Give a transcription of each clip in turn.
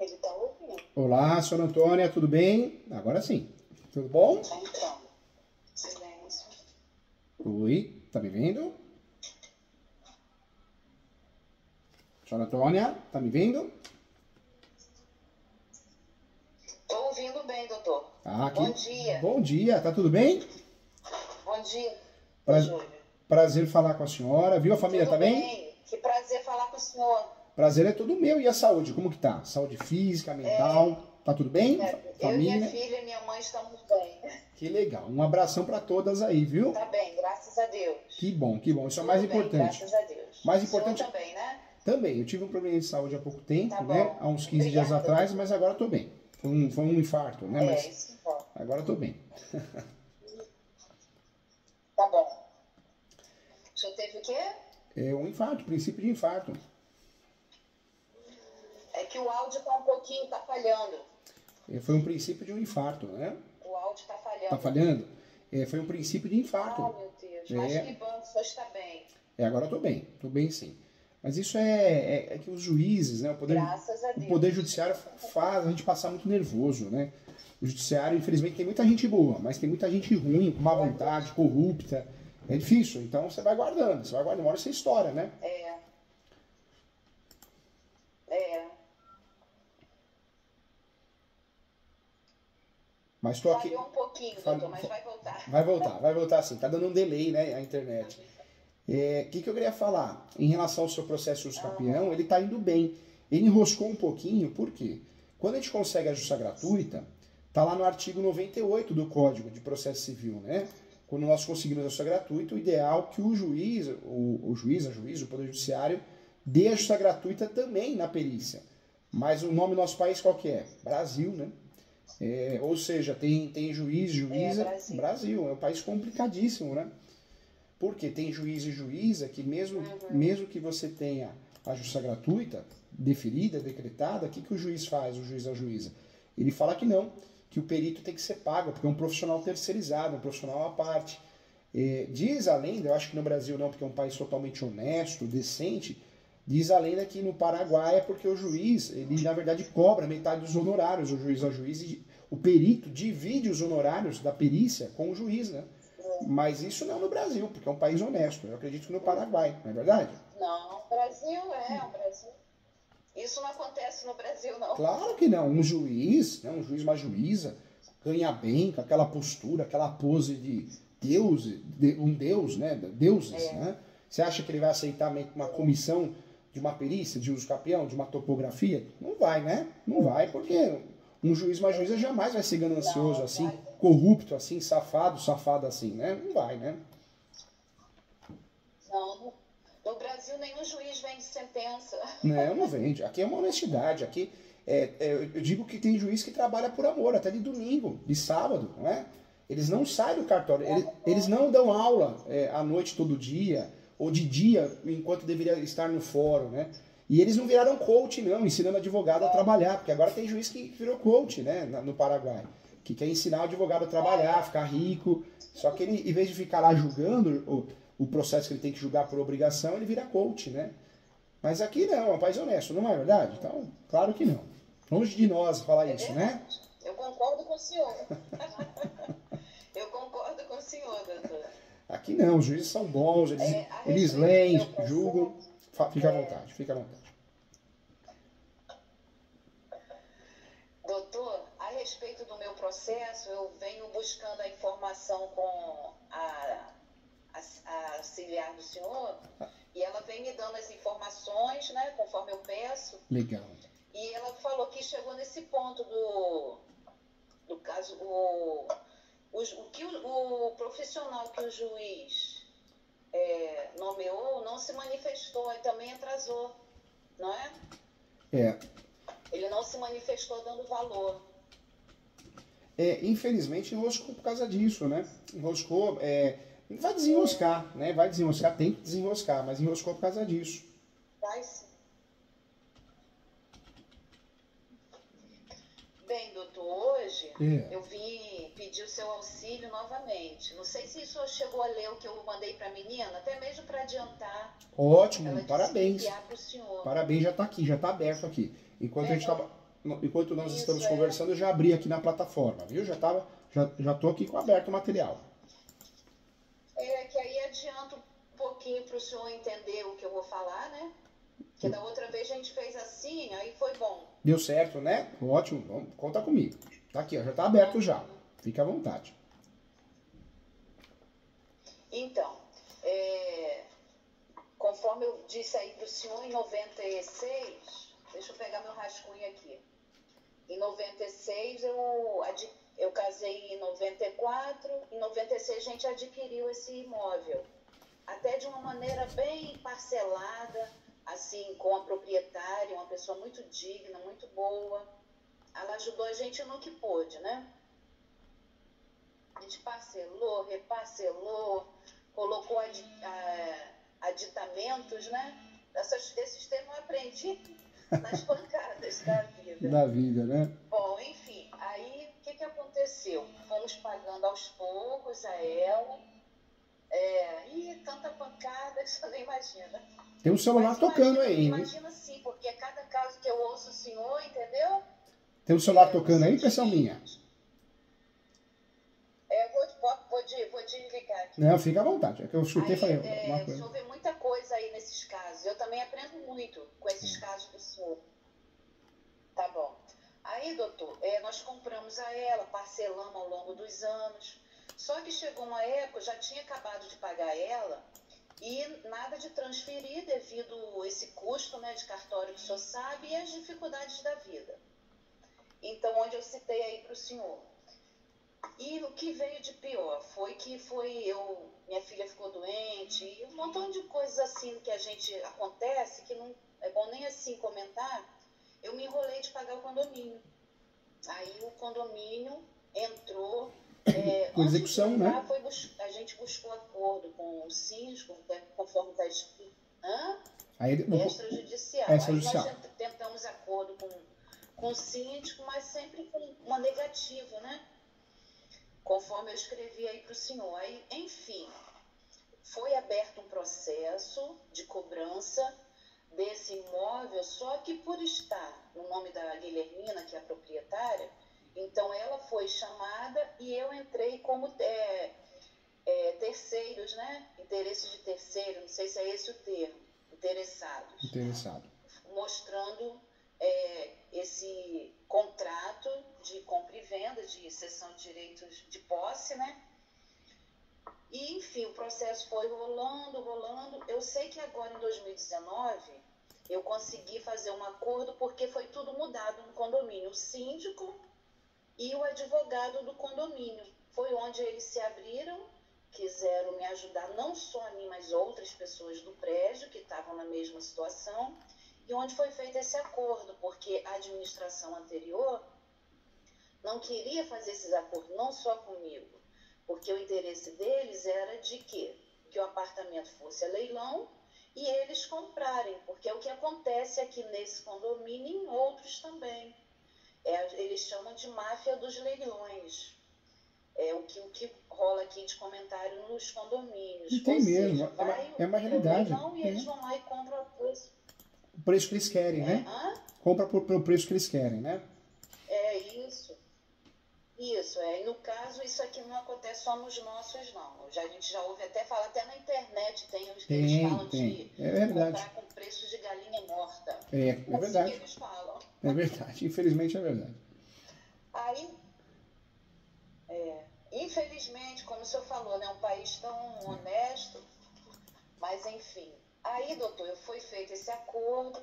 Ele tá ouvindo. Olá, senhora Antônia, tudo bem? Agora sim. Tudo bom? Tá entrando. Silêncio. Oi, tá me vendo? Senhora Antônia, tá me vendo? Tô ouvindo bem, doutor. Bom dia. Bom dia, tá tudo bem? Bom dia, Júlio. Prazer falar com a senhora. Viu, a família tudo tá bem? bem? Que prazer falar com o senhor. Prazer é todo meu. E a saúde, como que tá? Saúde física, mental, tá tudo bem? Eu e minha filha e minha mãe estamos bem. Que legal. Um abração pra todas aí, viu? Tá bem, graças a Deus. Que bom, que bom. Isso é o mais Tudo bem, importante. graças a Deus. Mais O senhor importante também, né? Também. Eu tive um problema de saúde há pouco tempo, Tá né? bom. Há uns 15 dias Obrigada. atrás, mas agora tô bem. Foi um infarto, né? Mas Isso importa. agora tô bem. Tá bom. O senhor teve o quê? É um infarto, princípio de infarto. É que o áudio tá um pouquinho, tá falhando. Foi um princípio de um infarto, né? O áudio tá falhando. Tá falhando? Foi um princípio de infarto. Ah, meu Deus. Mas que bom, o senhor está bem. Agora eu tô bem sim. Mas isso é que os juízes, né? Graças a O Deus. poder judiciário faz a gente passar muito nervoso, né? O judiciário, infelizmente, tem muita gente boa, mas tem muita gente ruim, com má vontade, corrupta. É difícil, então você vai guardando, uma hora você estoura, né? Mas tô aqui. Falhou um pouquinho, doutor, mas vai voltar. Vai voltar sim. Tá dando um delay, né, a internet. O que eu queria falar? Em relação ao seu processo de campeão, ele tá indo bem. Ele enroscou um pouquinho, por quê? Quando a gente consegue a justiça gratuita, tá lá no artigo 98 do Código de Processo Civil, né? Quando nós conseguimos a justiça gratuita, o ideal é que o juiz, o Poder Judiciário, dê a justiça gratuita também na perícia. Mas o nome do nosso país qual que é? Brasil, né? Ou seja, tem juiz, juíza, Brasil. É um país complicadíssimo, né? Porque tem juiz e juíza que mesmo que você tenha a justiça gratuita, deferida, decretada, o que o juiz faz, o juiz ou a juíza? Ele fala que não, que o perito tem que ser pago, porque é um profissional terceirizado, um profissional à parte. Diz a lenda, eu acho que no Brasil não, porque é um país totalmente honesto, decente, diz a lenda que no Paraguai é porque o juiz, ele na verdade cobra metade dos honorários, o juiz ou a juíza, e o perito divide os honorários da perícia com o juiz, né? Mas isso não no Brasil, porque é um país honesto. Eu acredito que no Paraguai, não é verdade? Não, o Brasil o Brasil. Isso não acontece no Brasil, não. Claro que não. Um juiz, né, uma juíza, ganha bem com aquela postura, aquela pose de Deus, um Deus, né? Deuses, né? Você acha que ele vai aceitar uma comissão de uma perícia, de uso capião, de uma topografia? Não vai, né? Não vai, porque um juiz, uma juíza jamais vai ser ganancioso assim, corrupto assim, safado assim, né? Não vai, né? Não, no Brasil nenhum juiz vende sentença. Não vende. Aqui é uma honestidade. Aqui eu digo que tem juiz que trabalha por amor, até de domingo, de sábado, não é? Eles não saem do cartório, eles não dão aula à noite todo dia, ou de dia, enquanto deveria estar no fórum, né? E eles não viraram coach, não, ensinando advogado a trabalhar, porque agora tem juiz que virou coach, né, no Paraguai, que quer ensinar o advogado a trabalhar, ficar rico, só que ele, em vez de ficar lá julgando o processo que ele tem que julgar por obrigação, ele vira coach, né? Mas aqui não, é um país honesto, não é verdade? Então, claro que não. Longe de nós falar isso, né? Eu concordo com o senhor. Eu concordo com o senhor, doutor. Aqui não, os juízes são bons, eles leem, julgam. Fica à vontade, fica à vontade. Doutor, a respeito do meu processo, eu venho buscando a informação com a auxiliar do senhor, e ela vem me dando as informações, né, conforme eu peço. Legal. E ela falou que chegou nesse ponto do caso, o profissional que o juiz nomeou não se manifestou e também atrasou, não é? Ele não se manifestou dando valor. Infelizmente enroscou por causa disso, né? Enroscou, vai desenroscar, né? Vai desenroscar, tem que desenroscar, mas enroscou por causa disso. Vai sim. Bem, doutor, hoje eu vim pedir o seu auxílio novamente. Não sei se o senhor chegou a ler o que eu mandei para a menina, até mesmo para adiantar. Ótimo, ela parabéns. Pro senhor. Parabéns, já está aqui, já está aberto aqui. Enquanto a gente estava... enquanto nós Isso, estamos conversando, eu já abri aqui na plataforma, viu? Já tô aqui com aberto o material. Que aí adianta um pouquinho para o senhor entender o que eu vou falar, né? Porque da outra vez a gente fez assim, aí foi bom. Deu certo, né? Ótimo, vamos, conta comigo. Tá aqui, ó, já tá aberto já. Fique à vontade. Então, conforme eu disse aí para o senhor, em 96, deixa eu pegar meu rascunho aqui. Em 96 eu casei em 94, em 96 a gente adquiriu esse imóvel. Até de uma maneira bem parcelada, assim, com a proprietária, uma pessoa muito digna, muito boa. Ela ajudou a gente no que pôde, né? A gente parcelou, reparcelou, colocou aditamentos, né? Esses termos eu aprendi nas pancadas da vida. Da vida, né? Bom, enfim, aí o que aconteceu? Fomos pagando aos poucos a ela. Tanta pancada que você nem imagina. Tem um celular tocando aí, hein? Imagina sim, porque cada caso que eu ouço o senhor, entendeu? Tem um celular tocando aí, impressão minha? Vou desligar aqui. Não, fica à vontade. É que eu chutei e falei uma O coisa. senhor vê muita coisa aí nesses casos. Eu também aprendo muito com esses casos do senhor. Tá bom. Aí, doutor, nós compramos a ela, parcelamos ao longo dos anos. Só que chegou uma época, eu já tinha acabado de pagar ela e nada de transferir devido a esse custo, né, de cartório que o senhor sabe e as dificuldades da vida. Então, onde eu citei aí para o senhor. E o que veio de pior foi que minha filha ficou doente e um montão de coisas assim que acontece, que não é bom nem assim comentar. Eu me enrolei de pagar o condomínio. Aí o condomínio entrou. Com execução, antes de entrar, né? a gente buscou acordo com o síndico, conforme está escrito. Extrajudicial. Extrajudicial. Aí nós tentamos acordo com o síndico, mas sempre com uma negativa, né? Conforme eu escrevi aí para o senhor. Aí, enfim, foi aberto um processo de cobrança desse imóvel, só que por estar no nome da Guilhermina, que é a proprietária, então ela foi chamada e eu entrei como terceiros, né? Interesses de terceiro, não sei se é esse o termo, interessados. Interessado. Mostrando esse contrato de compra e venda, de cessão de direitos de posse, né? E, enfim, o processo foi rolando. Eu sei que agora, em 2019, eu consegui fazer um acordo porque foi tudo mudado no condomínio. O síndico e o advogado do condomínio. Foi onde eles se abriram, quiseram me ajudar, não só a mim, mas outras pessoas do prédio que estavam na mesma situação. E onde foi feito esse acordo, porque a administração anterior não queria fazer esses acordos, não só comigo, porque o interesse deles era de quê? Que o apartamento fosse a leilão e eles comprarem, porque é o que acontece aqui nesse condomínio e em outros também. Eles chamam de máfia dos leilões. O que rola aqui de comentário nos condomínios. E tem Ou mesmo, seja, é uma realidade. Leilão, e eles vão lá e compram a coisa. O preço que eles querem, né? Compra pelo preço que eles querem, né? Isso. E no caso, isso aqui não acontece só nos nossos, não. A gente já ouve até falar, até na internet eles falam de comprar com preço de galinha morta. É verdade. Assim que eles falam. É verdade, infelizmente é verdade. Aí, infelizmente, como o senhor falou, né, um país tão honesto, mas enfim. Aí, doutor, foi feito esse acordo,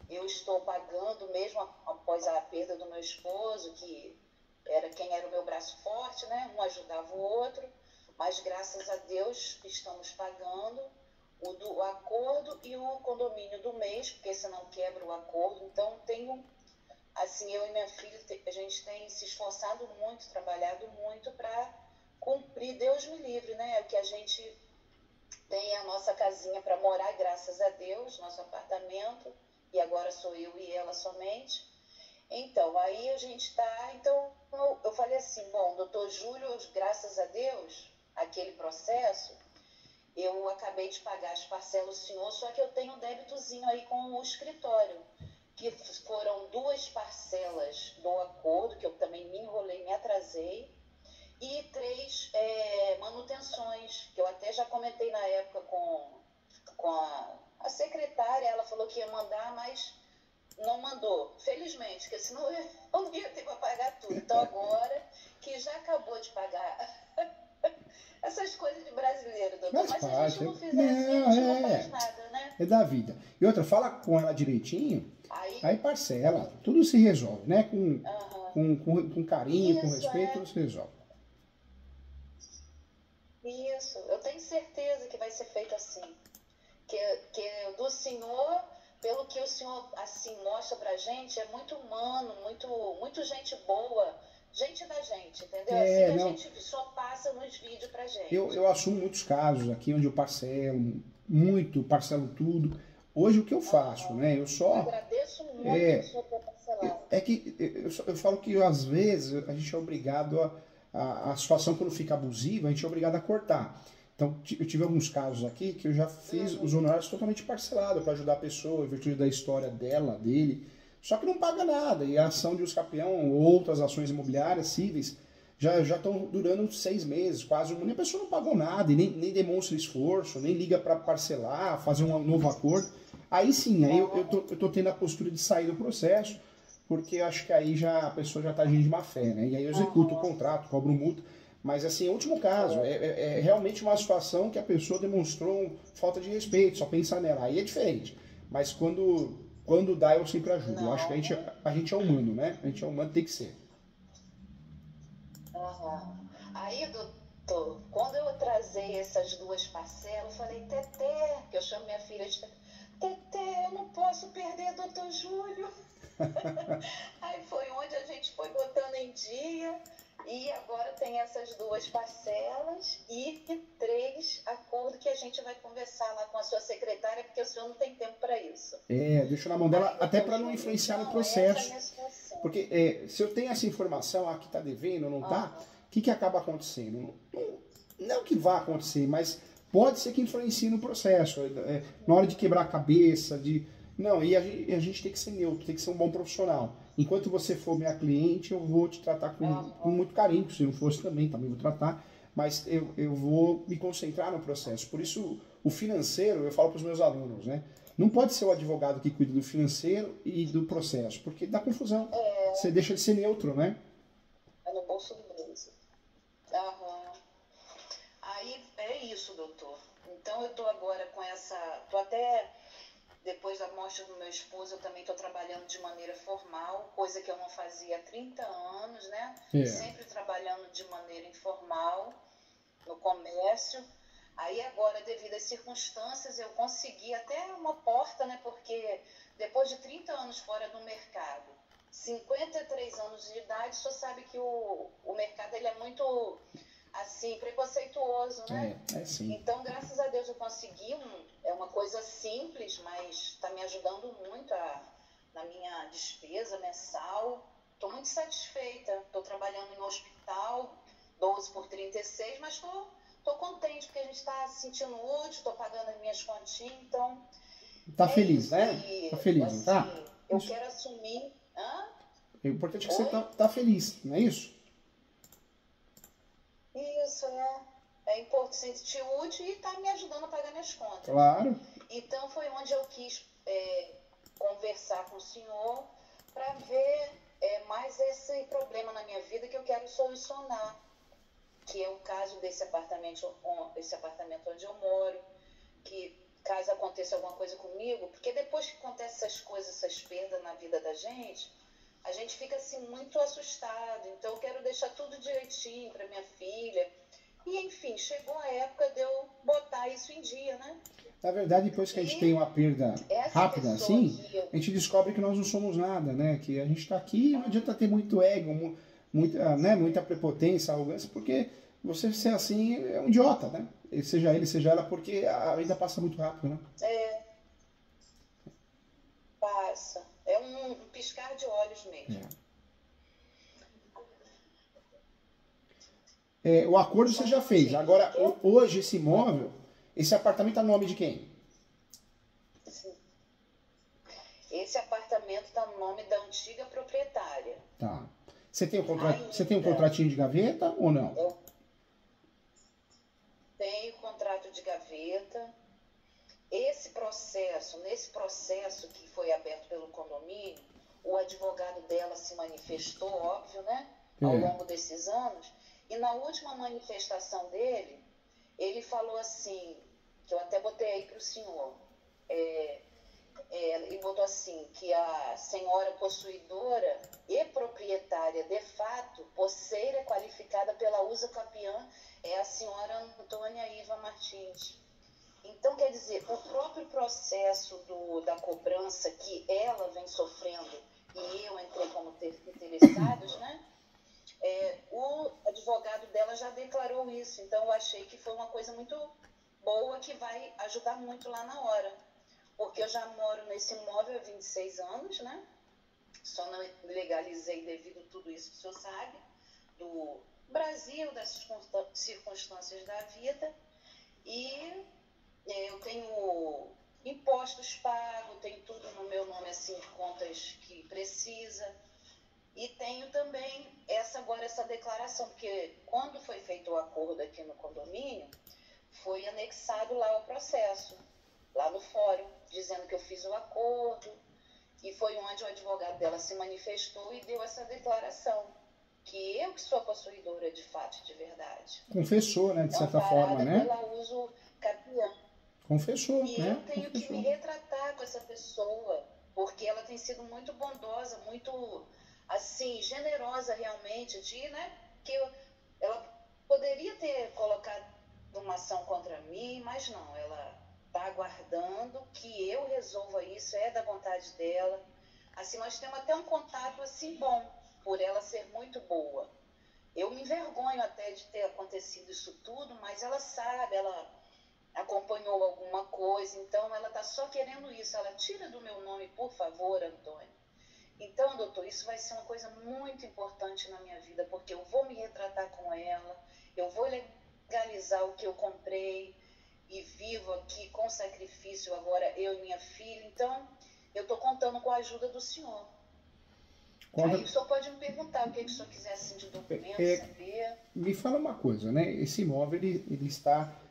eu estou pagando mesmo após a perda do meu esposo, que era quem era o meu braço forte, né? Um ajudava o outro, mas graças a Deus estamos pagando o acordo e o condomínio do mês, porque senão quebra o acordo. Então, assim, eu e minha filha, a gente tem se esforçado muito, trabalhado muito para cumprir, Deus me livre, né? É o que a gente tem a nossa casinha para morar, graças a Deus, nosso apartamento, e agora sou eu e ela somente. Então, aí a gente está... Então, eu falei assim, bom, doutor Júlio, graças a Deus, aquele processo, eu acabei de pagar as parcelas do senhor, só que eu tenho um débitozinho aí com o escritório. que foram 2 parcelas do acordo, que eu também me enrolei, me atrasei, e 3 manutenções, que eu até já comentei na época com a secretária, ela falou que ia mandar, mas não mandou, felizmente, porque senão eu não ia ter para pagar tudo. Então agora que já acabou de pagar essas coisas de brasileiro, doutor, mas se a gente não fizer assim, a gente não faz nada, né? É da vida. E outra, fala com ela direitinho, aí parcela, tudo se resolve, né? Com carinho, com respeito, tudo se resolve. Isso, eu tenho certeza que vai ser feito assim. Que do senhor, pelo que o senhor assim mostra pra gente, é muito humano, muito gente boa, gente da gente, entendeu? Assim a gente só passa nos vídeos pra gente. Eu assumo muitos casos aqui onde eu parcelo tudo. Hoje o que eu faço, né? Eu só... Eu agradeço muito o senhor ter parcelado. É que eu falo que às vezes a gente é obrigado a situação quando fica abusiva, a gente é obrigado a cortar. Então, eu tive alguns casos aqui que eu já fiz os honorários totalmente parcelados para ajudar a pessoa, em virtude da história dele. Só que não paga nada. E a ação de Uscapião ou outras ações imobiliárias cíveis já estão durando 6 meses, quase um ano. E a pessoa não pagou nada, e nem demonstra esforço, nem liga para parcelar, fazer um novo acordo. Aí sim, aí eu tô tendo a postura de sair do processo, porque eu acho que aí já a pessoa já está agindo de má fé, né? E aí eu executo o contrato, cobro multa. Mas assim, o último caso, é realmente uma situação que a pessoa demonstrou falta de respeito, só pensar nela. Aí é diferente. Mas quando dá, eu sempre ajudo. Eu acho que a gente é humano, né? A gente é humano, tem que ser. Aí, doutor, quando eu trazei essas 2 parcelas, eu falei, Teté, que eu chamo minha filha de Teté, eu não posso perder doutor Júlio. Aí foi onde a gente foi botando em dia. E agora tem essas 2 parcelas e 3 acordos que a gente vai conversar lá com a sua secretária, porque o senhor não tem tempo para isso. Deixa na mão dela, até para não influenciar no processo. Porque se eu tenho essa informação, que está devendo, não está, o que acaba acontecendo? Não que vá acontecer, mas pode ser que influencie no processo. Na hora de quebrar a cabeça, Não, e a gente tem que ser neutro, tem que ser um bom profissional. Enquanto você for minha cliente, eu vou te tratar com muito carinho. Se não fosse também vou tratar. Mas eu vou me concentrar no processo. Por isso, o financeiro, eu falo para os meus alunos, né? Não pode ser o advogado que cuida do financeiro e do processo, porque dá confusão. Você deixa de ser neutro, né? É no bolso do bolso. Aí é isso, doutor. Então eu estou agora com essa... Tô até... Depois da morte do meu esposo, eu também estou trabalhando de maneira formal, coisa que eu não fazia há 30 anos, né? Sempre trabalhando de maneira informal, no comércio. Aí agora, devido às circunstâncias, eu consegui até uma porta, né? Porque depois de 30 anos fora do mercado, 53 anos de idade, só sabe que o mercado ele é muito... assim, preconceituoso, né? Sim. Então, graças a Deus eu consegui, é uma coisa simples, mas está me ajudando muito na minha despesa mensal. Estou muito satisfeita, estou trabalhando em um hospital, 12 por 36, mas estou contente, porque a gente está se sentindo útil, estou pagando as minhas continhas, então... Tá feliz, né? Tá feliz, assim, tá? Eu quero assumir... O importante é que você tá feliz, não é isso? Isso, é importante se sentir útil e está me ajudando a pagar minhas contas. Claro. Então foi onde eu quis conversar com o senhor para ver mais esse problema na minha vida que eu quero solucionar, que é o caso desse apartamento onde eu moro, que caso aconteça alguma coisa comigo, porque depois que acontecem essas coisas, essas perdas na vida da gente, a gente fica assim muito assustado. Então eu quero deixar tudo direitinho para minha filha. E enfim, chegou a época de eu botar isso em dia, né? Na verdade, depois que a gente tem uma perda rápida assim, a gente descobre que nós não somos nada, né? Que a gente está aqui, não adianta ter muito ego, muita prepotência, arrogância, porque você ser assim é um idiota, né? Seja ele, seja ela, porque a vida passa muito rápido, né? Passa. É um piscar de olhos mesmo. O acordo você já fez. Agora, hoje, esse imóvel, esse apartamento está no nome de quem? Esse apartamento está no nome da antiga proprietária. Tá. Você tem um contratinho de gaveta ou não? Eu tenho contrato de gaveta. Nesse processo que foi aberto pelo condomínio, o advogado dela se manifestou, óbvio, né? Ao longo desses anos. E na última manifestação dele, ele falou assim, que eu até botei aí para o senhor, ele botou assim, que a senhora possuidora e proprietária, de fato, posseira e qualificada pela usa capiã, é a senhora Antônia Iva Martins. Então, quer dizer, o próprio processo da cobrança que ela vem sofrendo, e eu entrei como interessados, né? O advogado dela já declarou isso. Então, eu achei que foi uma coisa muito boa que vai ajudar muito lá na hora. Porque eu já moro nesse imóvel há 26 anos, né? Só não legalizei devido a tudo isso que o senhor sabe, do Brasil, das circunstâncias da vida. E eu tenho impostos pagos, tenho tudo no meu nome, assim, de contas que precisa. E tenho também essa declaração, porque quando foi feito o acordo aqui no condomínio, foi anexado lá o processo, lá no fórum, dizendo que eu fiz o acordo, e foi onde o advogado dela se manifestou e deu essa declaração, que eu que sou a possuidora de fato, de verdade. Confessou, né, de certa forma, né? Pela uso capião. Confessou, e né? Eu tenho que me retratar com essa pessoa, porque ela tem sido muito bondosa, muito, assim, generosa realmente, né? Que ela poderia ter colocado uma ação contra mim, mas não, ela está aguardando que eu resolva isso, é da vontade dela. Assim, nós temos até um contato, assim, bom, por ela ser muito boa. Eu me envergonho até de ter acontecido isso tudo, mas ela sabe, ela acompanhou alguma coisa, então ela está só querendo isso. Ela tira do meu nome, por favor, Antônio. Então, doutor, isso vai ser uma coisa muito importante na minha vida, porque eu vou me retratar com ela, eu vou legalizar o que eu comprei e vivo aqui com sacrifício agora, eu e minha filha. Então, eu estou contando com a ajuda do senhor. Aí o senhor pode me perguntar o que o senhor quiser assim, de documento, saber. Me fala uma coisa, né? Esse imóvel ele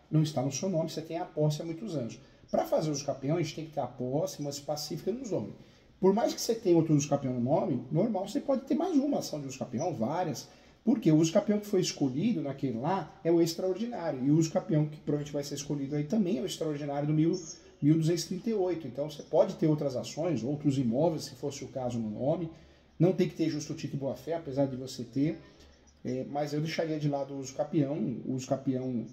não está no seu nome, você tem a posse há muitos anos. Para fazer os capiões, tem que ter a posse, uma específica no nome. Por mais que você tenha outro uso capião no nome, normal você pode ter mais uma ação de uso capião, várias. Porque o uso capião que foi escolhido naquele lá é o extraordinário. E o uso capião que provavelmente vai ser escolhido aí também é o extraordinário do 1238. Então você pode ter outras ações, outros imóveis, se fosse o caso no nome. Não tem que ter justo título e boa-fé, apesar de você ter. Mas eu deixaria de lado o uso capião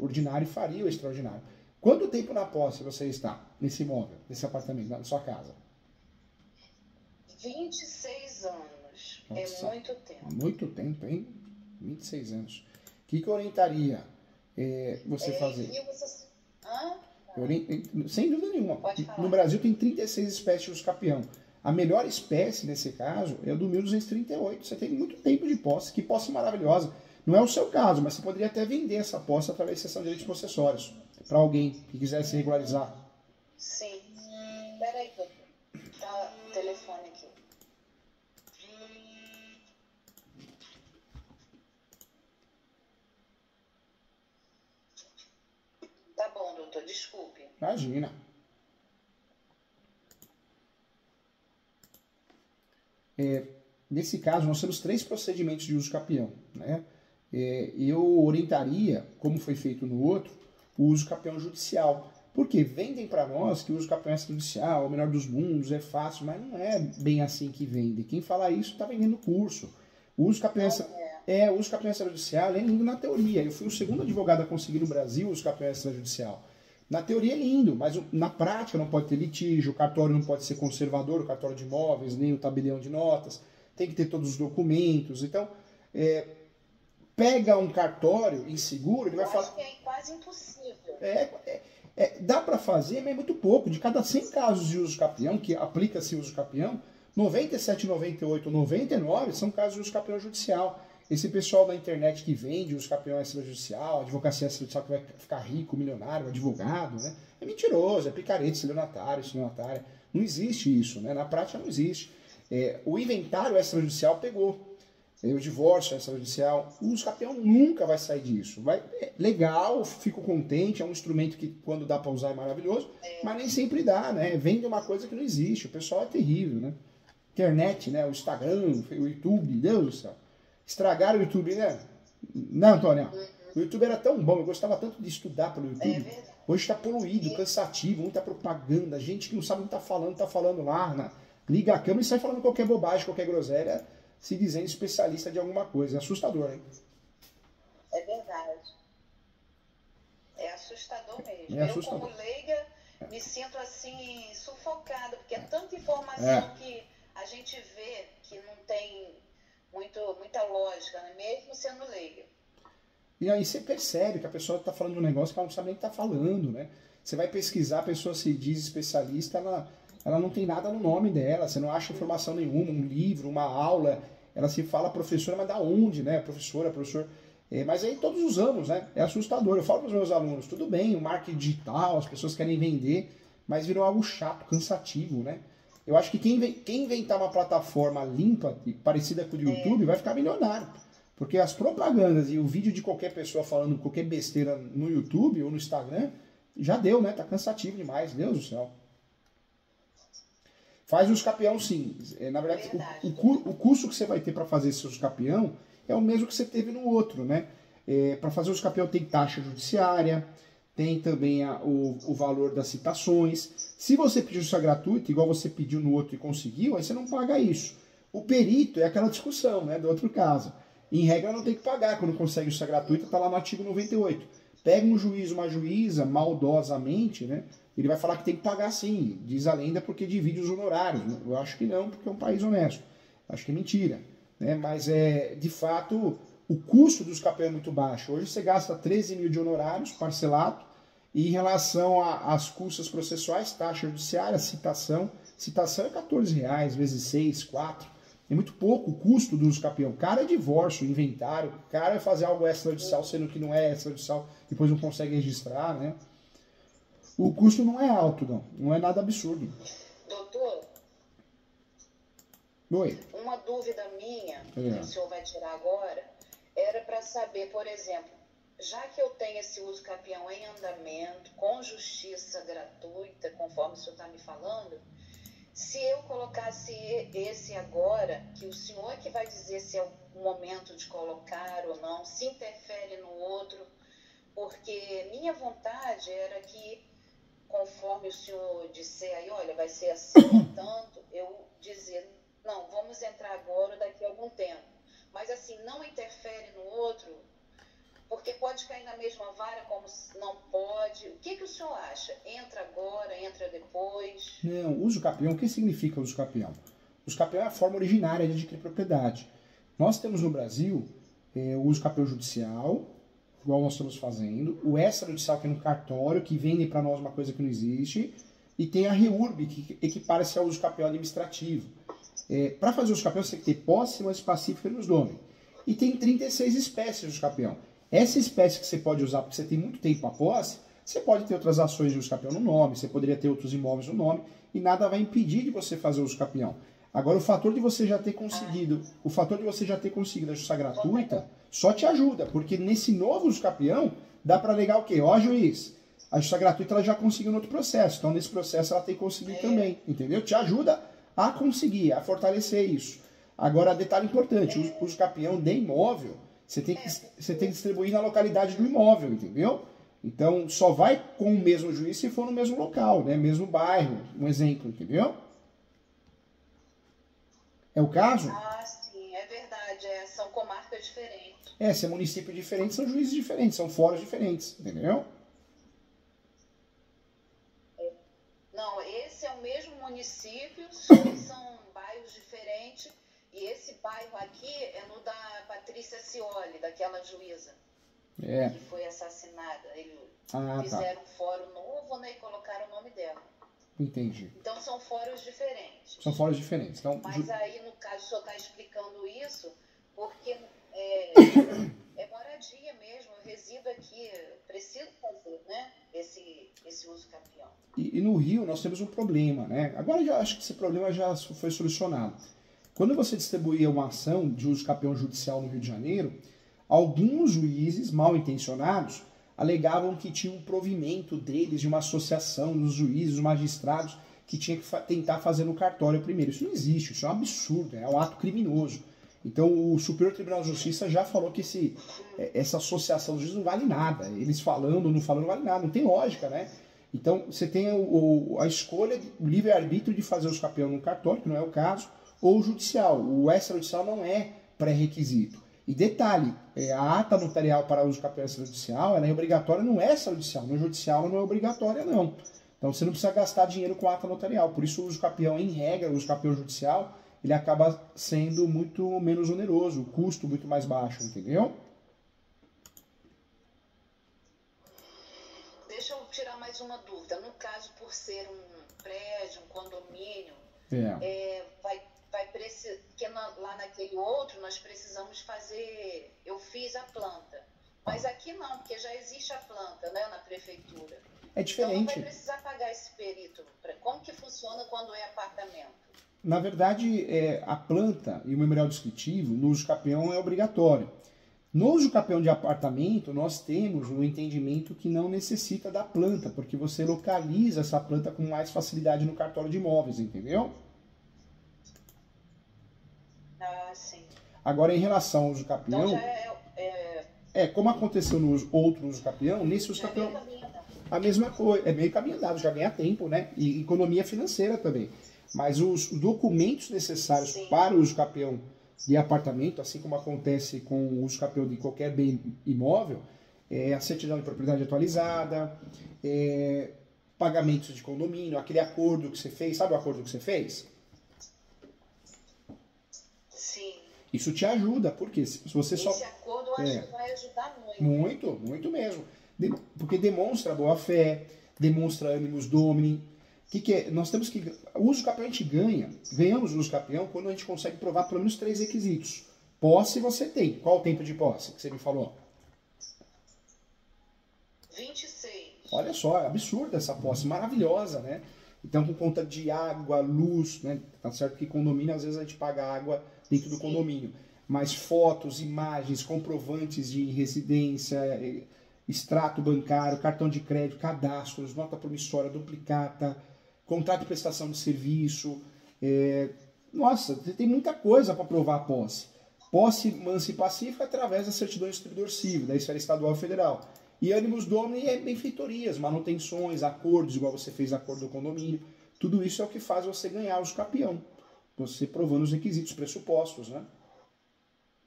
ordinário e faria o extraordinário. Quanto tempo na posse você está nesse imóvel, nesse apartamento, na sua casa? 26 anos. Nossa, é muito tempo. Muito tempo, hein? 26 anos. O que eu orientaria você fazer? Sem dúvida nenhuma. No Brasil tem 36 espécies de uso capião. A melhor espécie, nesse caso, é o do 1238. Você tem muito tempo de posse. Que posse maravilhosa. Não é o seu caso, mas você poderia até vender essa posse através de cessão de direitos possessórios para alguém que quisesse regularizar. Sim. Peraí, doutor. Tá o telefone aqui. Tá bom, doutor. Desculpe. Imagina. Nesse caso, nós temos 3 procedimentos de uso capião, né? Eu orientaria, como foi feito no outro, o uso capião judicial. Porque vendem para nós que o uso capião judicial é o melhor dos mundos, é fácil, mas não é bem assim que vende. Quem fala isso está vendendo curso. O uso capião extrajudicial é lindo na teoria. Eu fui o segundo advogado a conseguir no Brasil o uso capião extrajudicial. Na teoria é lindo, mas na prática não pode ter litígio, o cartório não pode ser conservador, o cartório de imóveis, nem o tabelião de notas, tem que ter todos os documentos. Então, pega um cartório inseguro, ele vai falar... Acho que é quase impossível. Dá para fazer, mas é muito pouco. De cada 100 casos de uso capião, que aplica-se uso capião, 97, 98, 99 são casos de uso capião judicial. esse pessoal da internet que vende os campeões extrajudicial, advocacia extrajudicial que vai ficar rico, milionário, advogado, né? É mentiroso, é picareta, estelionatária. Não existe isso, né? Na prática não existe. O inventário extrajudicial pegou. O divórcio extrajudicial, o usucapião nunca vai sair disso. Legal, fico contente, é um instrumento que quando dá para usar é maravilhoso, mas nem sempre dá, né? Vende uma coisa que não existe. O pessoal é terrível, né? Internet, né? O Instagram, o YouTube, Deus do céu. Estragaram o YouTube, né? Não, Antônio? O YouTube era tão bom, eu gostava tanto de estudar pelo YouTube. Hoje está poluído, cansativo, muita propaganda, gente que não sabe o que está falando lá, liga a câmera e sai falando qualquer bobagem, qualquer groselha, se dizendo especialista de alguma coisa. É assustador, hein? É verdade. É assustador mesmo. É assustador. Eu, como leiga, me sinto assim, sufocada, porque é tanta informação que a gente vê que não tem muita lógica, né? Mesmo sendo leiga. E aí você percebe que a pessoa está falando de um negócio que ela não sabe nem o que está falando, né? Você vai pesquisar, a pessoa se diz especialista, ela não tem nada no nome dela, você não acha informação nenhuma, um livro, uma aula, ela se fala professora, mas da onde, né? Professor. Mas aí todos usamos, né? É assustador. Eu falo para os meus alunos, tudo bem, o marketing digital, as pessoas querem vender, mas virou algo chato, cansativo, né? Eu acho que quem inventar uma plataforma limpa, parecida com o do YouTube, vai ficar milionário. Porque as propagandas e o vídeo de qualquer pessoa falando qualquer besteira no YouTube ou no Instagram, já deu, né? Tá cansativo demais, Deus do céu. Faz o usucapião, sim. Na verdade, o custo que você vai ter para fazer esse usucapião é o mesmo que você teve no outro, né? Para fazer o usucapião tem taxa judiciária, tem também o valor das citações. Se você pedir justiça gratuita, igual você pediu no outro e conseguiu, aí você não paga isso. O perito é aquela discussão, né, do outro caso. Em regra, não tem que pagar. Quando consegue justiça gratuita, está lá no artigo 98. Pega um juiz, uma juíza, maldosamente, né, ele vai falar que tem que pagar sim. Diz a lenda porque divide os honorários. Eu acho que não, porque é um país honesto. Acho que é mentira. Né? Mas, de fato, o custo do usucapião é muito baixo. Hoje você gasta 13 mil de honorários, parcelado, e em relação às custas processuais, taxa judiciária, citação é R$14, vezes 6, 4. É muito pouco o custo do usucapião. Cara é divórcio, inventário, cara é fazer algo extrajudicial, sendo que não é extrajudicial, depois não consegue registrar, né? O custo não é alto, não é nada absurdo. Doutor? Oi. Uma dúvida minha, que o senhor vai tirar agora, era para saber, por exemplo, já que eu tenho esse usucapião em andamento, com justiça gratuita, conforme o senhor está me falando, se eu colocasse esse agora, que o senhor é que vai dizer se é o momento de colocar ou não, se interfere no outro, porque minha vontade era que, conforme o senhor disser aí, olha, vai ser assim, tanto, eu dizer, não, vamos entrar agora ou daqui a algum tempo. Mas assim, não interfere no outro, porque pode cair na mesma vara como não pode. O que o senhor acha? Entra agora, entra depois? Não, usucapião, o que significa usucapião? Usucapião é a forma originária de adquirir propriedade. Nós temos no Brasil o usucapião judicial, igual nós estamos fazendo, o extrajudicial, que é no cartório, que vende para nós uma coisa que não existe, e tem a REURB, que equipara-se ao usucapião administrativo. Para fazer o usucapião, você tem que ter posse, mas pacífica nos nome. E tem 36 espécies de usucapião. Essa espécie que você pode usar porque você tem muito tempo a posse, você pode ter outras ações de usucapião no nome, você poderia ter outros imóveis no nome, e nada vai impedir de você fazer o usucapião. Agora, o fator de você já ter conseguido a justiça gratuita só te ajuda, porque nesse novo usucapião dá para alegar o quê? Ó, juiz, a justiça gratuita ela já conseguiu no outro processo, então nesse processo ela tem que conseguir também, entendeu? Te ajuda a conseguir, a fortalecer isso. Agora, detalhe importante, o usucapião de imóvel, você tem que distribuir na localidade do imóvel, entendeu? Então, só vai com o mesmo juiz se for no mesmo local, né? Mesmo bairro, um exemplo, entendeu? É o caso? Ah, sim, é verdade. São comarcas diferentes. Se é município diferente, são juízes diferentes, são fóruns diferentes, entendeu? Não, esse é o mesmo município, só que são bairros diferentes. E esse bairro aqui é no da Patrícia Cioli, daquela juíza que foi assassinada. Eles fizeram um fórum novo, né, e colocaram o nome dela. Entendi. Então são fóruns diferentes. São fóruns diferentes. Então, mas aí, no caso, o senhor está explicando isso porque é moradia mesmo, eu resido aqui, preciso fazer, né, esse uso capião. E no Rio nós temos um problema, né? Agora já acho que esse problema já foi solucionado. Quando você distribuía uma ação de uso capião judicial no Rio de Janeiro, alguns juízes mal intencionados alegavam que tinha um provimento deles de uma associação dos juízes, dos magistrados, que tinha que tentar fazer no cartório primeiro. Isso não existe, isso é um absurdo, é um ato criminoso. Então o Superior Tribunal de Justiça já falou que essa associação dos juízes não vale nada. Eles falando ou não falando não vale nada, não tem lógica, né? Então você tem a escolha, o livre-arbítrio de fazer os capião no cartório, que não é o caso, ou o judicial. O extrajudicial não é pré-requisito. E detalhe, a ata notarial para uso capião extrajudicial ela é obrigatória no extrajudicial. No judicial ela não é obrigatória, não. Então você não precisa gastar dinheiro com ata notarial. Por isso o uso capião, em regra, o uso capião judicial, ele acaba sendo muito menos oneroso, o custo muito mais baixo, entendeu? Deixa eu tirar mais uma dúvida. No caso, por ser um prédio, um condomínio, vai precisar, porque lá naquele outro nós precisamos fazer, eu fiz a planta, mas aqui não, porque já existe a planta, né, na prefeitura. É diferente. Então não vai precisar pagar esse perito. Como que funciona quando é apartamento? Na verdade, a planta e o memorial descritivo no uso capião é obrigatório. No uso capião de apartamento, nós temos um entendimento que não necessita da planta, porque você localiza essa planta com mais facilidade no cartório de imóveis, entendeu? Ah, sim. Agora, em relação ao uso capião, então já como aconteceu no outro uso capião, nesse uso capião, a mesma coisa, é meio caminho andado, já ganha tempo, né? E economia financeira também. Mas os documentos necessários para o uso capião de apartamento, assim como acontece com o uso capião de qualquer bem imóvel, a certidão de propriedade atualizada, pagamentos de condomínio, aquele acordo que você fez, sabe o acordo que você fez? Sim. Isso te ajuda, porque se você só... Esse acordo eu acho que vai ajudar muito. Muito, muito mesmo. Porque demonstra boa fé, demonstra animus domini. O que é? Nós temos que... O uso capião a gente ganhamos o uso capião quando a gente consegue provar pelo menos 3 requisitos. Posse você tem. Qual o tempo de posse que você me falou? 26. Olha só, é absurda essa posse, maravilhosa, né? Então com conta de água, luz, né? Tá certo que condomínio, às vezes a gente paga água dentro do condomínio. Mas fotos, imagens, comprovantes de residência, extrato bancário, cartão de crédito, cadastros, nota promissória, duplicata, contrato de prestação de serviço. Nossa, tem muita coisa para provar a posse. Posse mansa e pacífica através da certidão de distribuidor civil, da esfera estadual e federal. E animus domini é benfeitorias, manutenções, acordos, igual você fez acordo do condomínio. Tudo isso é o que faz você ganhar os capião. Você provando os requisitos, pressupostos, né?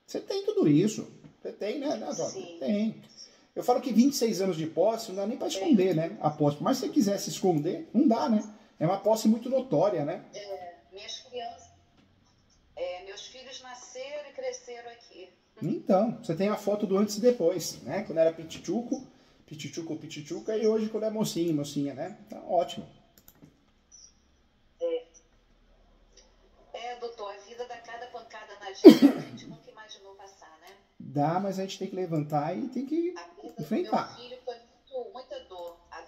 Você tem tudo isso. Você tem, né? Sim. Tem. Eu falo que 26 anos de posse não dá nem para esconder, né? A posse. Por mais que você quisesse esconder, não dá, né? É uma posse muito notória, né? Minhas crianças, meus filhos nasceram e cresceram aqui. Então, você tem a foto do antes e depois, né? Quando era pitichuco, pitichuca, e hoje quando é mocinha, né? Tá ótimo. Doutor, a vida dá cada pancada na gente, a gente nunca imaginou passar, né? Dá, mas a gente tem que levantar e tem que enfrentar. A vida do meu filho foi muita dor, a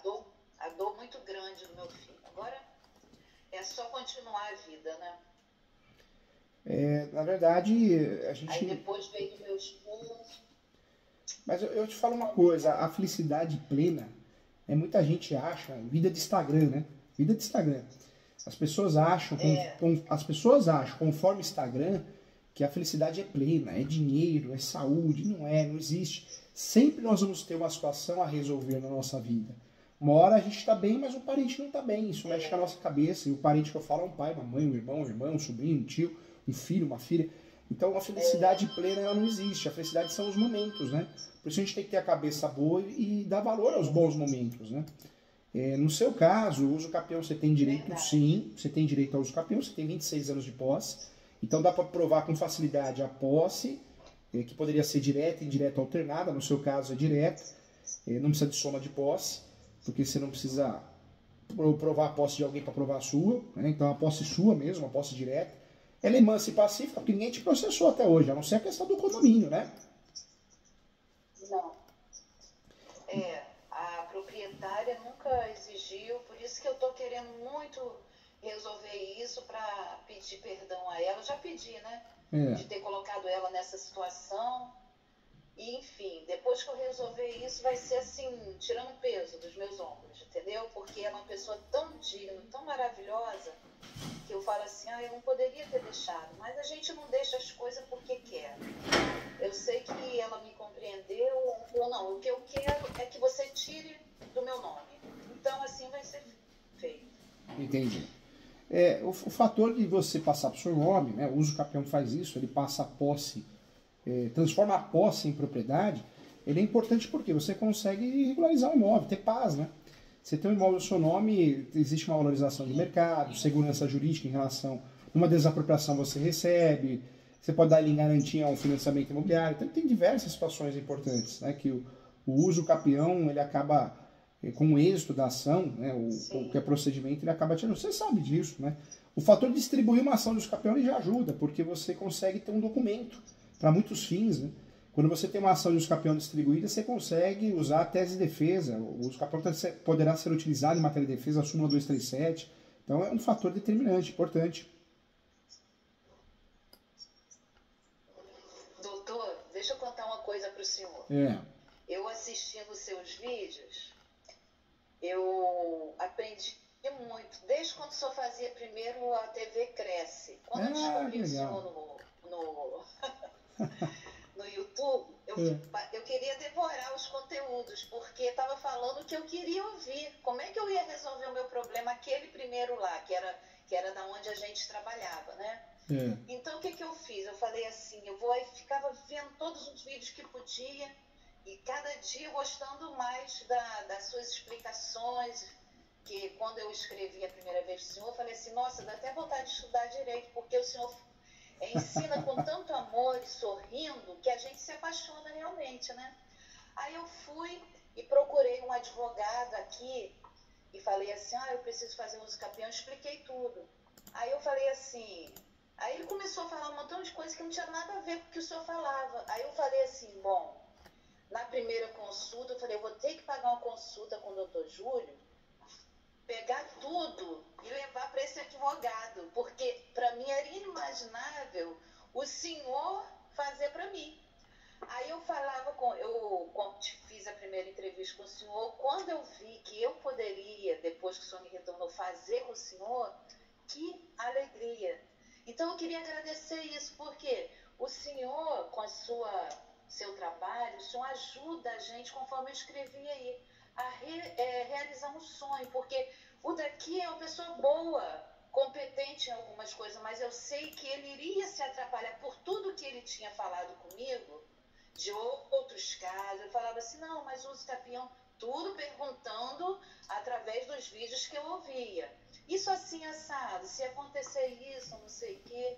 dor muito grande do meu filho. Agora é só continuar a vida, né? Na verdade, a gente... Aí depois veio do meu esposo. Mas eu te falo uma coisa, a felicidade plena, muita gente acha, vida de Instagram, né? Vida de Instagram. As pessoas acham, conforme Instagram, que a felicidade é plena, é dinheiro, é saúde. Não existe. Sempre nós vamos ter uma situação a resolver na nossa vida. Uma hora a gente está bem, mas o parente não está bem. Isso mexe com a nossa cabeça. E o parente que eu falo é um pai, uma mãe, um irmão, um sobrinho, um tio, um filho, uma filha. Então a felicidade plena ela não existe. A felicidade são os momentos, né? Por isso a gente tem que ter a cabeça boa e dar valor aos bons momentos, né? No seu caso, o uso capião você tem direito, sim, você tem direito ao uso capião, você tem 26 anos de posse, então dá para provar com facilidade a posse, que poderia ser direta, indireta, alternada, no seu caso é direta, não precisa de soma de posse, porque você não precisa provar a posse de alguém para provar a sua, né? Então a posse sua mesmo, a posse direta, ela é mansa e pacífica, porque ninguém te processou até hoje, a não ser a questão do condomínio, né? Não. A proprietária nunca exigiu, por isso que eu estou querendo muito resolver isso para pedir perdão a ela. Eu já pedi, né? De ter colocado ela nessa situação. E, enfim, depois que eu resolver isso, vai ser assim, tirando o peso dos meus ombros, entendeu? Porque ela é uma pessoa tão digna, tão maravilhosa, que eu falo assim, eu não poderia ter deixado. Mas a gente não deixa as coisas porque quer. Eu sei que ela me compreendeu, ou não. O que eu quero é que você tire do meu nome. Então, assim vai ser feito. Entendi. O fator de você passar para o seu nome, né, o uso capião faz isso, ele passa a posse, transforma a posse em propriedade, ele é importante porque você consegue regularizar o imóvel, ter paz, né? Você tem um imóvel no seu nome, existe uma valorização de mercado, segurança jurídica em relação a uma desapropriação você recebe, você pode dar ele em garantia a um financiamento imobiliário, então tem diversas situações importantes, né, que o uso capião, ele acaba, com o êxito da ação, né, qualquer procedimento, ele acaba tirando. Você sabe disso, né? O fator de distribuir uma ação de uso capião, ele já ajuda, porque você consegue ter um documento para muitos fins, né? Quando você tem uma ação de uso capião distribuída, você consegue usar a tese de defesa. O uso capião poderá ser utilizado em matéria de defesa, a súmula 237. Então é um fator determinante, importante. Doutor, deixa eu contar uma coisa para o senhor. Eu assistindo seus vídeos, eu aprendi muito. Desde quando o senhor fazia primeiro a TV Cresce. Quando eu descobri o senhor no YouTube, eu queria devorar os conteúdos, porque estava falando o que eu queria ouvir. Como é que eu ia resolver o meu problema, aquele primeiro lá, que era da onde a gente trabalhava, né? Então, o que eu fiz? Eu falei assim, aí ficava vendo todos os vídeos que podia, e cada dia gostando mais das suas explicações, que quando eu escrevi a primeira vez para o senhor, eu falei assim, nossa, dá até vontade de estudar direito, porque o senhor ensina com tanto amor e sorrindo que a gente se apaixona realmente, né? Aí eu fui e procurei um advogado aqui e falei assim, eu preciso fazer uso capião, expliquei tudo. Aí eu falei assim, aí ele começou a falar um montão de coisas que não tinha nada a ver com o que o senhor falava. Aí eu falei assim, bom, na primeira consulta, eu falei, eu vou ter que pagar uma consulta com o doutor Júlio, pegar tudo e levar para esse advogado, porque para mim era inimaginável o senhor fazer para mim. Aí eu falava quando fiz a primeira entrevista com o senhor, quando eu vi que eu poderia, depois que o senhor me retornou, fazer com o senhor, que alegria. Então eu queria agradecer isso, porque o senhor, com seu trabalho, o senhor ajuda a gente, conforme eu escrevi aí, a realizar um sonho, porque o daqui é uma pessoa boa, competente em algumas coisas, mas eu sei que ele iria se atrapalhar por tudo que ele tinha falado comigo, de outros casos. Eu falava assim, não, mas uso capião, tudo perguntando através dos vídeos que eu ouvia. Isso assim, assado, se acontecer isso, não sei o quê.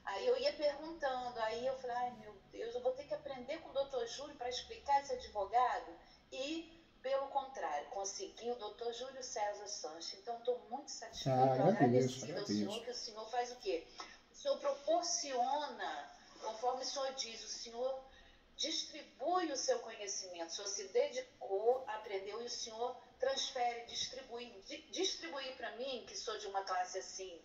Aí eu ia perguntando, aí eu falei, ai meu Deus, eu vou ter que aprender com o doutor Júlio para explicar esse advogado. E, pelo contrário, consegui o doutor Júlio César Sanches. Então, estou muito satisfeita, agradecida ao senhor, que o senhor faz o quê? O senhor proporciona, conforme o senhor diz, o senhor distribui o seu conhecimento, o senhor se dedicou, aprendeu e o senhor transfere, distribuir para mim, que sou de uma classe assim,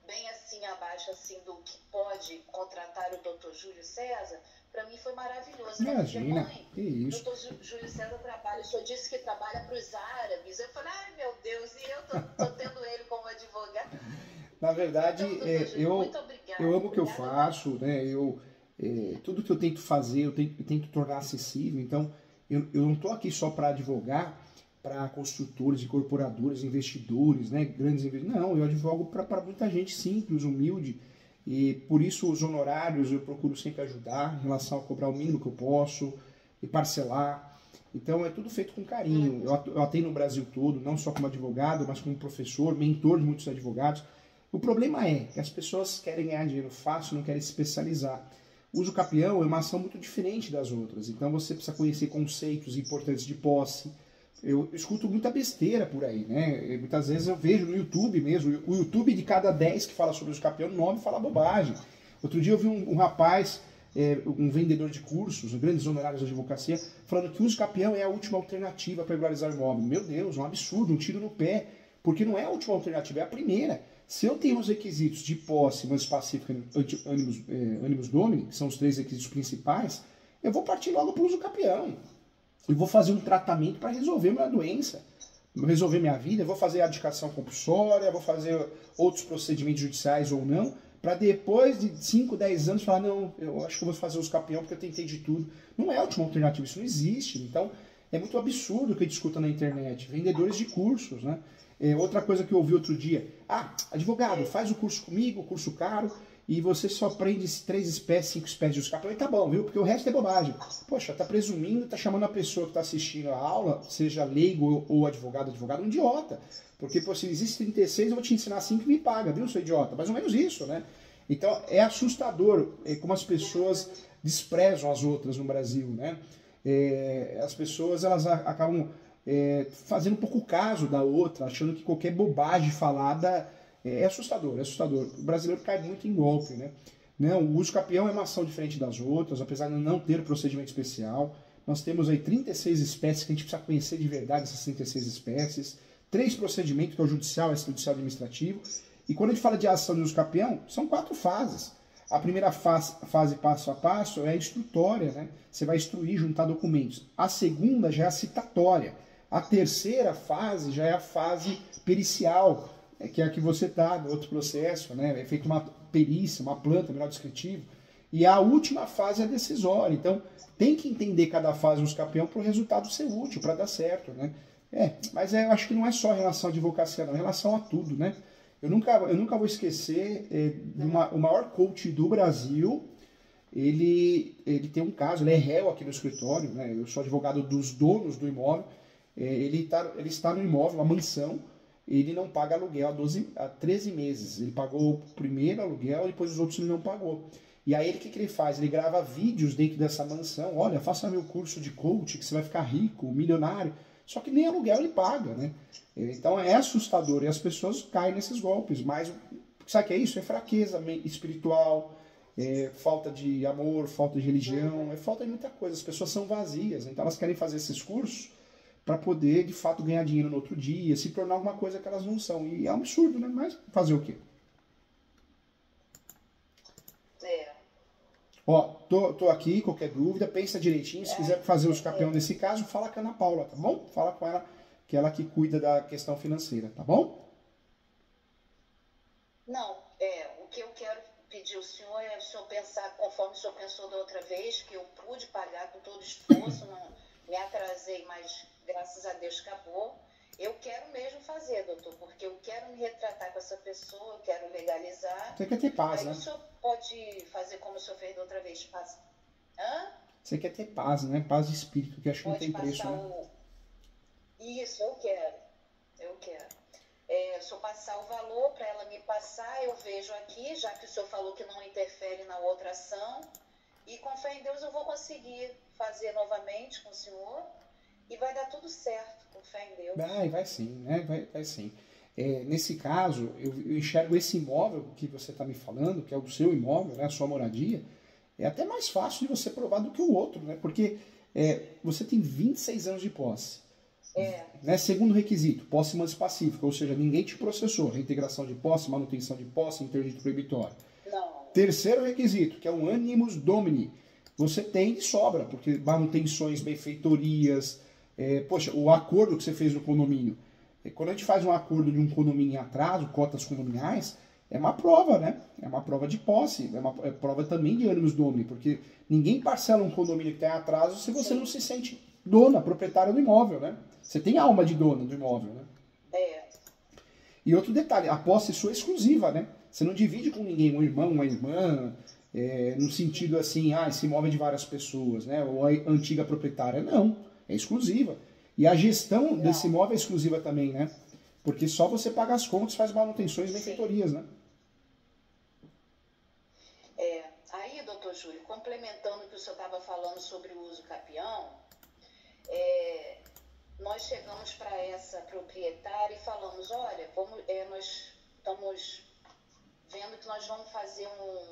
bem assim abaixo assim do que pode contratar o doutor Júlio César, para mim foi maravilhoso. Imagina, que isso. O doutor Júlio César trabalha, o senhor disse que trabalha para os árabes. Eu falei, ai meu Deus, e eu tô tendo ele como advogado. Na verdade, então, muito obrigada, eu amo o que eu faço, né? Tudo que eu tento fazer, eu tento tornar acessível. Então, eu não estou aqui só para advogar para construtores, incorporadores, investidores, né, grandes investidores. Não, eu advogo para muita gente simples, humilde, e por isso os honorários eu procuro sempre ajudar em relação a cobrar o mínimo que eu posso e parcelar. Então é tudo feito com carinho. Eu atendo no Brasil todo, não só como advogado, mas como professor, mentor de muitos advogados. O problema é que as pessoas querem ganhar dinheiro fácil, não querem se especializar. O uso capião é uma ação muito diferente das outras, então você precisa conhecer conceitos importantes de posse. eu escuto muita besteira por aí, né? E muitas vezes eu vejo no YouTube mesmo, o YouTube de cada 10 que fala sobre o uso capião, 9 fala bobagem. Outro dia eu vi um rapaz, um vendedor de cursos, grandes honorários da advocacia, falando que o uso capião é a última alternativa para regularizar o imóvel. Meu Deus, um absurdo, um tiro no pé, porque não é a última alternativa, é a primeira. Se eu tenho os requisitos de posse, mas pacífica, animus domini, que são os 3 requisitos principais, eu vou partir logo para o uso capião. E vou fazer um tratamento para resolver minha doença, resolver minha vida, eu vou fazer a adicação compulsória, vou fazer outros procedimentos judiciais ou não, para depois de 5, 10 anos falar, não, eu acho que eu vou fazer os capião porque eu tentei de tudo. Não é a última alternativa, isso não existe. Então, é muito absurdo o que a gente escuta na internet. Vendedores de cursos, né? Outra coisa que eu ouvi outro dia, advogado, faz o curso comigo, curso caro, e você só aprende 3 espécies, 5 espécies de uso capião, e tá bom, viu? Porque o resto é bobagem. Poxa, tá presumindo, tá chamando a pessoa que tá assistindo a aula, seja leigo ou advogado, um idiota. Porque, pô, se existe 36, eu vou te ensinar 5 e me paga, viu, seu idiota? Mais ou menos isso, né? Então, é assustador como as pessoas desprezam as outras no Brasil, né? As pessoas, elas acabam fazendo um pouco caso da outra, achando que qualquer bobagem falada é assustador, é assustador. O brasileiro cai muito em golpe, né? Não, o uso capião é uma ação diferente das outras, apesar de não ter procedimento especial. Nós temos aí 36 espécies que a gente precisa conhecer de verdade, essas 36 espécies. 3 procedimentos, que é o judicial, extrajudicial e administrativo. E quando a gente fala de ação de uso capião, são 4 fases. A primeira fase passo a passo é a instrutória, né? Você vai instruir, juntar documentos. A segunda já é a citatória. A terceira fase já é a fase pericial, que é a que você está no outro processo, né? É feita uma perícia, uma planta, melhor descritivo. E a última fase é a decisória. Então, tem que entender cada fase do uso capião para o resultado ser útil, para dar certo, né? Mas eu acho que não é só em relação à advocacia, não, é em relação a tudo, né? Eu nunca vou esquecer o maior coach do Brasil. Ele tem um caso, ele é réu aqui no escritório, né? Eu sou advogado dos donos do imóvel. Ele está no imóvel, uma mansão, ele não paga aluguel há 13 meses. Ele pagou o primeiro aluguel e depois os outros ele não pagou. E aí o que ele faz? Ele grava vídeos dentro dessa mansão. Olha, faça meu curso de coach que você vai ficar rico, milionário. Só que nem aluguel ele paga, né? Então é assustador e as pessoas caem nesses golpes. Mas sabe o que é isso? É fraqueza espiritual, falta de amor, falta de religião, falta de muita coisa. As pessoas são vazias, então elas querem fazer esses cursos para poder, de fato, ganhar dinheiro no outro dia, se tornar alguma coisa que elas não são. E é um absurdo, né? Mas fazer o quê? Ó, tô aqui, qualquer dúvida, pensa direitinho. Se quiser fazer os capião nesse caso, fala com a Ana Paula, tá bom? Fala com ela, que é ela que cuida da questão financeira, tá bom? Não, o que eu quero pedir ao senhor é o senhor pensar conforme o senhor pensou da outra vez, que eu pude pagar com todo esforço, não me atrasei, mas graças a Deus acabou. Eu quero mesmo fazer, doutor, porque eu quero me retratar com essa pessoa, eu quero legalizar. Você quer ter paz, aí né? O senhor pode fazer como o senhor fez da outra vez? Você quer ter paz, né? Paz de espírito, que acho que não tem preço, né? Isso, eu quero. Se eu passar o valor para ela me passar, eu vejo aqui, já que o senhor falou que não interfere na outra ação, e com fé em Deus eu vou conseguir fazer novamente com o senhor, e vai dar tudo certo, com fé em Deus. Vai sim, né? Vai sim. Nesse caso, eu enxergo esse imóvel que você está me falando, que é o seu imóvel, né? A sua moradia, é até mais fácil de você provar do que o outro, né? Porque você tem 26 anos de posse. Né? Segundo requisito, posse mansa pacífica, ou seja, ninguém te processou. Reintegração de posse, manutenção de posse, interdito proibitório. Não. Terceiro requisito, que é um animus domini. Você tem de sobra, porque manutenções, benfeitorias, o acordo que você fez no condomínio. Quando a gente faz um acordo de um condomínio em atraso, cotas condominiais, é uma prova, né? É uma prova de posse, é uma prova também de animus domini, porque ninguém parcela um condomínio que está em atraso se você não se sente dona, proprietária do imóvel, né? Você tem alma de dona do imóvel, né? E outro detalhe, a posse sua é exclusiva, né? Você não divide com ninguém, um irmão, uma irmã, no sentido assim, esse imóvel é de várias pessoas, né? Ou a antiga proprietária. Não, é exclusiva. E a gestão desse imóvel é exclusiva também, né? Porque só você paga as contas, faz manutenções e benfeitorias, né? Aí, doutor Júlio, complementando o que o senhor estava falando sobre o uso capião, nós chegamos para essa proprietária e falamos, olha, nós estamos vendo que nós vamos fazer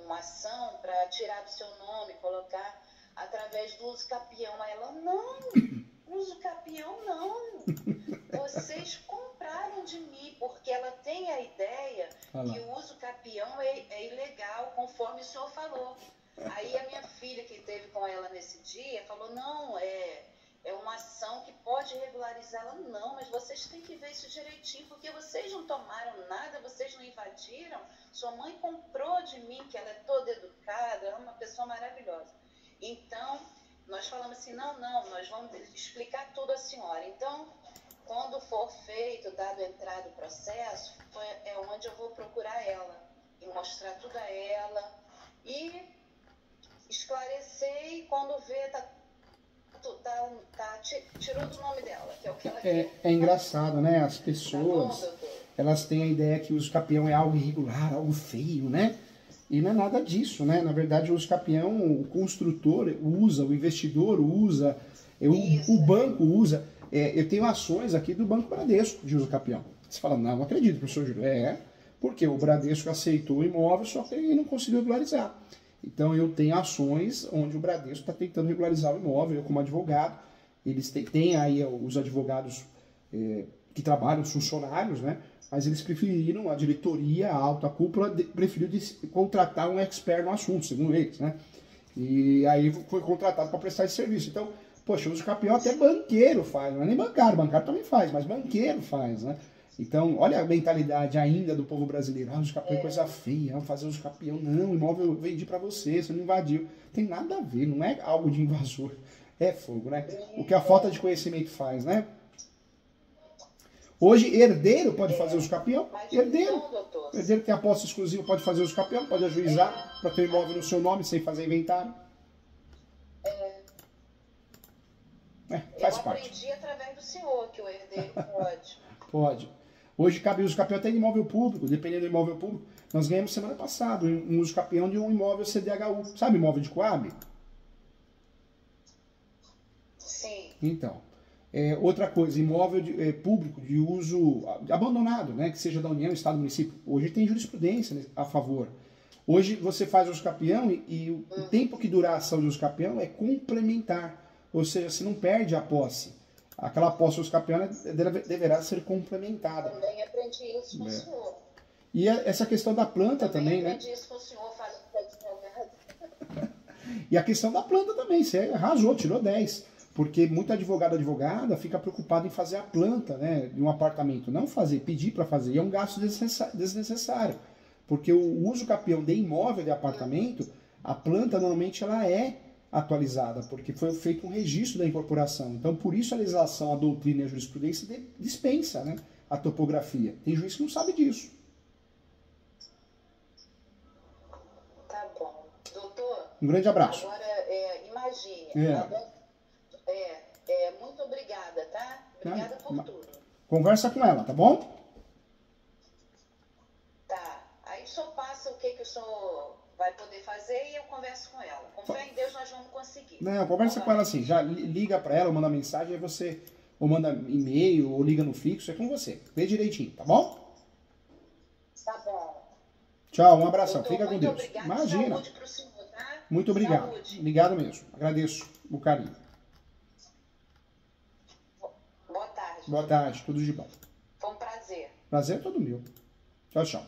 uma ação para tirar do seu nome, colocar através do uso capião. Aí ela, não, uso capião não. Vocês compraram de mim, porque ela tem a ideia que o uso capião é ilegal, conforme o senhor falou. Aí a minha filha, que esteve com ela nesse dia, falou, não, é uma ação que pode regularizar. Ela, não, mas vocês têm que ver isso direitinho, porque vocês não tomaram nada, vocês não invadiram. Sua mãe comprou de mim, que ela é toda educada, é uma pessoa maravilhosa. Então, nós falamos assim, não, nós vamos explicar tudo à senhora. Então, quando for feito, dado entrada o processo, é onde eu vou procurar ela e mostrar tudo a ela e esclarecer, e quando vê, tirou do nome dela, que é o que ela quer. É engraçado, né? As pessoas, elas têm a ideia que o uso capião é algo irregular, algo feio, né? E não é nada disso, né? Na verdade, o uso capião, o construtor usa, o investidor usa, o banco usa. Eu tenho ações aqui do Banco Bradesco de uso capião. Você fala, não acredito, professor Júlio. Porque o Bradesco aceitou o imóvel, só que ele não conseguiu regularizar. Então, eu tenho ações onde o Bradesco está tentando regularizar o imóvel, eu como advogado. Eles têm aí os advogados que trabalham, os funcionários, né? Mas eles preferiram, a diretoria, a alta cúpula, preferiu contratar um expert no assunto, segundo eles, né? E aí foi contratado para prestar esse serviço. Então, poxa, o uso capião até banqueiro faz, não é nem bancário também faz, mas banqueiro faz, né? Então, olha a mentalidade ainda do povo brasileiro. Uso capião é coisa feia, vamos fazer uso capião. Não, o imóvel eu vendi para você não invadiu. Tem nada a ver, não é algo de invasor. É fogo, né? O que a falta de conhecimento faz, né? Hoje, herdeiro pode fazer uso capião. Herdeiro que tem a posse exclusiva pode fazer uso capião, pode ajuizar para ter imóvel no seu nome sem fazer inventário. Faz parte. Eu aprendi através do senhor que o herdeiro pode. Pode. Hoje cabe uso capião até em imóvel público, dependendo do imóvel público. Nós ganhamos semana passada um uso capião de um imóvel CDHU. Sabe imóvel de Coab? Sim. Então, outra coisa, imóvel público de uso abandonado, né, que seja da União, Estado, Município. Hoje tem jurisprudência a favor. Hoje você faz uso capião e o tempo que durar a ação de uso capião é complementar. Ou seja, você não perde a posse. Aquela posse uso capião deverá ser complementada. Também aprendi isso com o senhor. E essa questão da planta também, né? Aprendi isso com o senhor, falando que advogado. E a questão da planta também, você arrasou, tirou 10. Porque muito advogada fica preocupado em fazer a planta, né, de um apartamento. Não fazer, pedir para fazer. E é um gasto desnecessário. Porque o uso capião de imóvel, de apartamento, a planta normalmente ela é atualizada, porque foi feito um registro da incorporação. Então, por isso a legislação, a doutrina e a jurisprudência dispensa, né, a topografia. Tem juiz que não sabe disso. Tá bom. Doutor, um grande abraço. Agora, imagine. Muito obrigada, tá? Obrigada por tudo. Conversa com ela, tá bom? Tá. Aí só passa o que o senhor vai poder fazer e eu converso com ela. Com fé em Deus nós vamos conseguir. Não, conversa com ela assim. Já liga pra ela, ou manda mensagem, aí você ou manda e-mail, ou liga no fixo, é com você. Vê direitinho, tá bom? Tá bom. Tchau, um abração. Doutor, fica com Deus. Obrigado. Imagina. Saúde pro senhor, tá? Muito obrigado. Saúde. Obrigado mesmo. Agradeço o carinho. Boa tarde. Boa tarde, tudo de bom. Foi um prazer. Prazer é todo meu. Tchau, tchau.